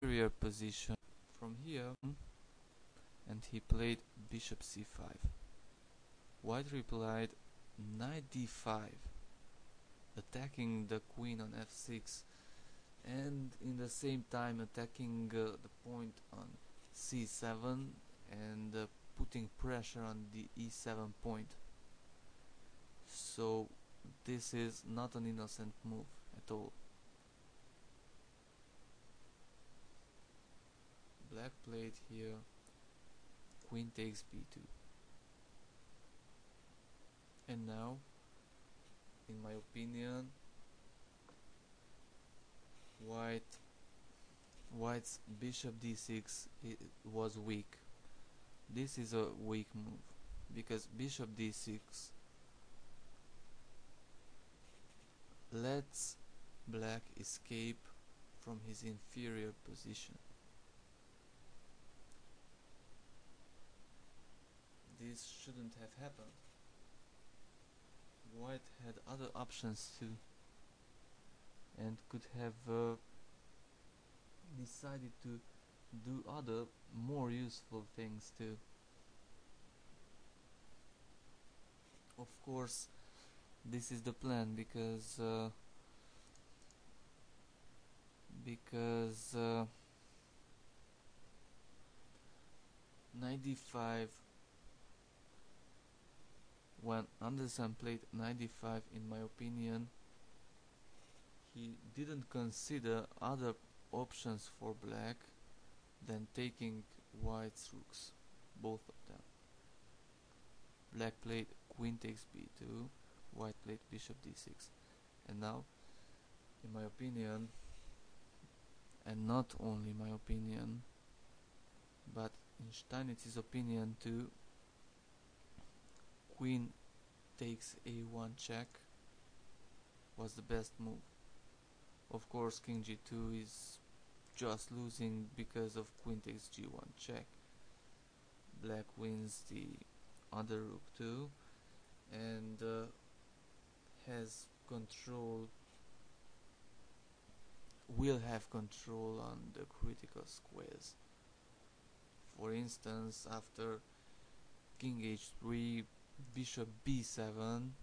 inferior position from here, and he played bishop c5. White replied knight d5, attacking the queen on f6, and in the same time attacking the point on c7 and putting pressure on the e7 point. So this is not an innocent move at all. Black played here queen takes b2, and now, in my opinion, White's bishop d6 was weak. This is a weak move because bishop d6 lets Black escape from his inferior position. This shouldn't have happened. White had other options too, and could have decided to do other more useful things too. Of course, this is the plan because knight d5, when Anderson played knight d5, in my opinion, he didn't consider other options for Black than taking White's rooks, both of them. Black played queen takes b2, White played bishop d6, and now, in my opinion, and not only my opinion, but in Steinitz's opinion too, queen takes a1 check was the best move. Of course, king g2 is just losing because of queen takes g1 check. Black wins the other rook too, and has control, will have control on the critical squares. For instance, after king h3, bishop b7,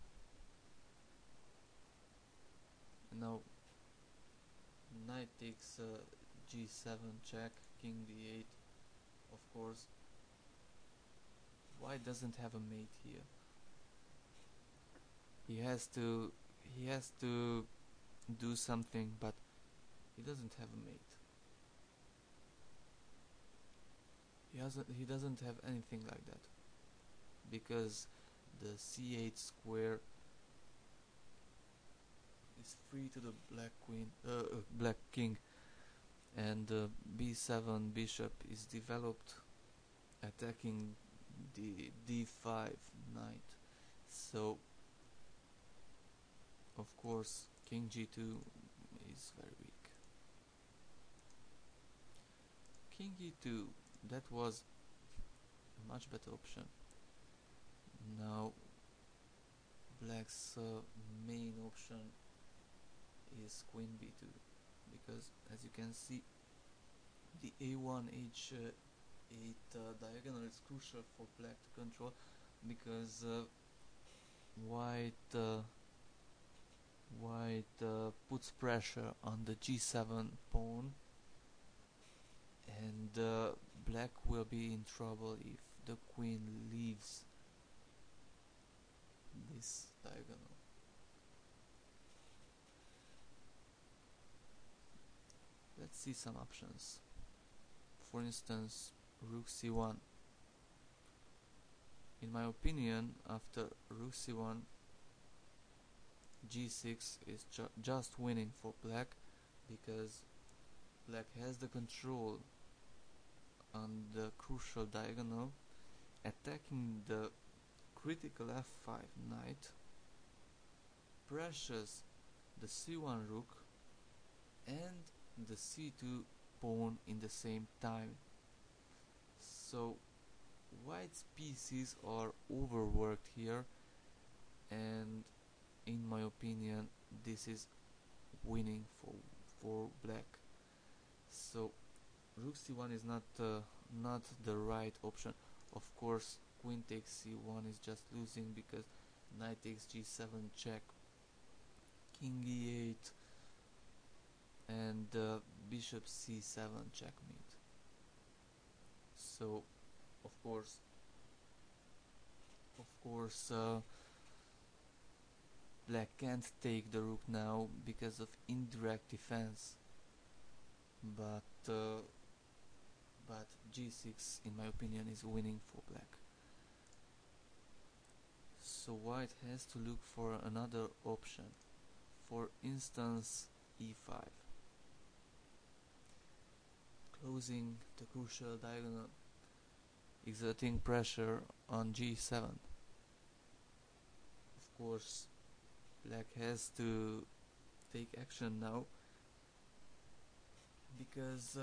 and now knight takes g7 check, king d8. Of course, White doesn't have a mate here. He has to do something, but he doesn't have a mate. He doesn't have anything like that, because the c8 square is free to the black king, and the b7 bishop is developed attacking the d5 knight. So of course king g2 is very weak. King e2, that was a much better option. Now Black's main option is queen b2, because as you can see, the a1 h8 diagonal is crucial for Black to control, because White puts pressure on the g7 pawn, and Black will be in trouble if the queen leaves this diagonal. Let's see some options. For instance, rook c1. In my opinion, after rook c1, g6 is just winning for Black, because Black has the control on the crucial diagonal, attacking the critical f5 knight, pressures the c1 rook and the c2 pawn in the same time. So White's pieces are overworked here, and in my opinion this is winning for Black. So rook c1 is not the right option. Of course, queen takes c1 is just losing because knight takes g7 check, king e8, and bishop c7 checkmate. So, of course, black can't take the rook now because of indirect defense, but g6 in my opinion is winning for black. So white has to look for another option, for instance e5, closing the crucial diagonal, exerting pressure on g7. Of course, black has to take action now because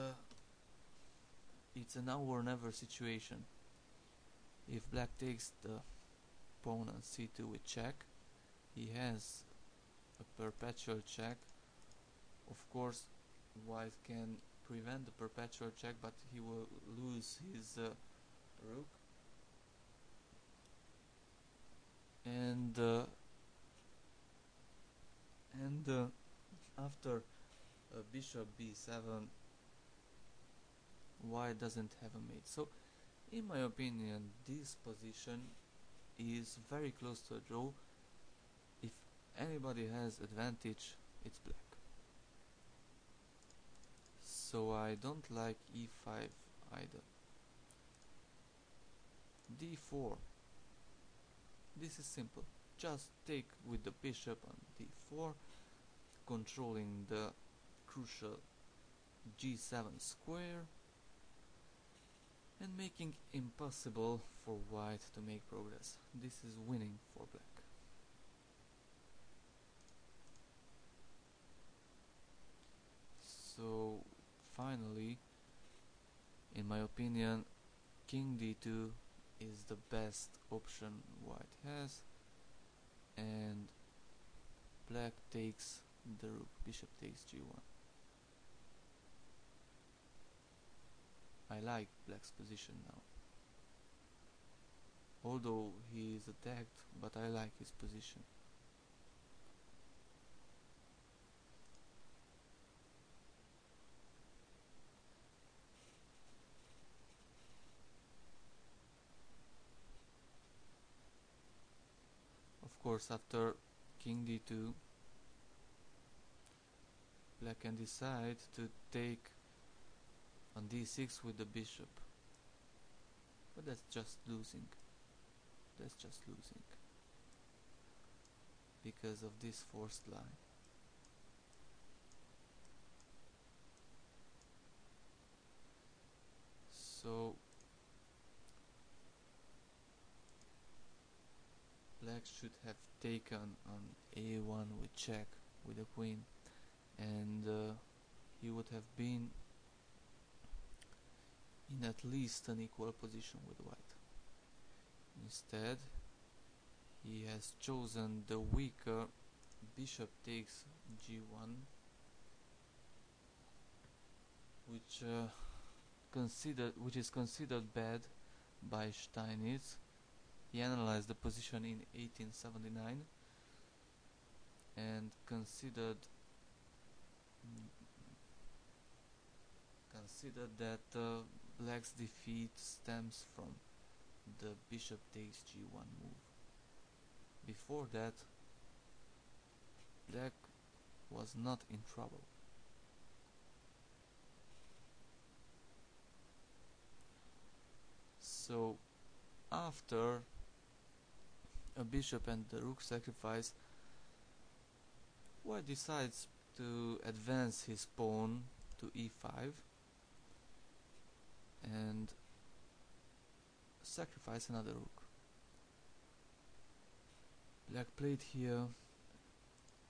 it's a now or never situation. If black takes the pawn on c2 with check, he has a perpetual check. Of course, white can prevent the perpetual check, but he will lose his rook. And after bishop b7, white doesn't have a mate. So in my opinion, this position is very close to a draw. If anybody has advantage, it's black. So I don't like e5 either. d4. This is simple. Just take with the bishop on d4, controlling the crucial g7 square and making impossible for white to make progress. This is winning for black. So finally, in my opinion, king d2 is the best option white has, and black takes the rook, bishop takes g1. I like black's position now, although he is attacked, but I like his position. Of course, after king d2, black can decide to take on d6 with the bishop, but that's just losing. That's just losing because of this forced line. So black should have taken on a1 with check with the queen, and he would have been in at least an equal position with white. Instead, he has chosen the weaker bishop takes g1, which is considered bad by Steinitz. He analyzed the position in 1879 and considered that black's defeat stems from the bishop takes g1 move. Before that, black was not in trouble. So after a bishop and the rook sacrifice, white decides to advance his pawn to e5 and sacrifice another rook. Black played here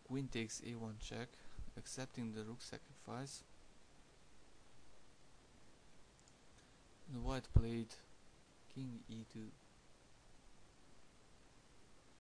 queen takes a1 check, accepting the rook sacrifice, and white played king e2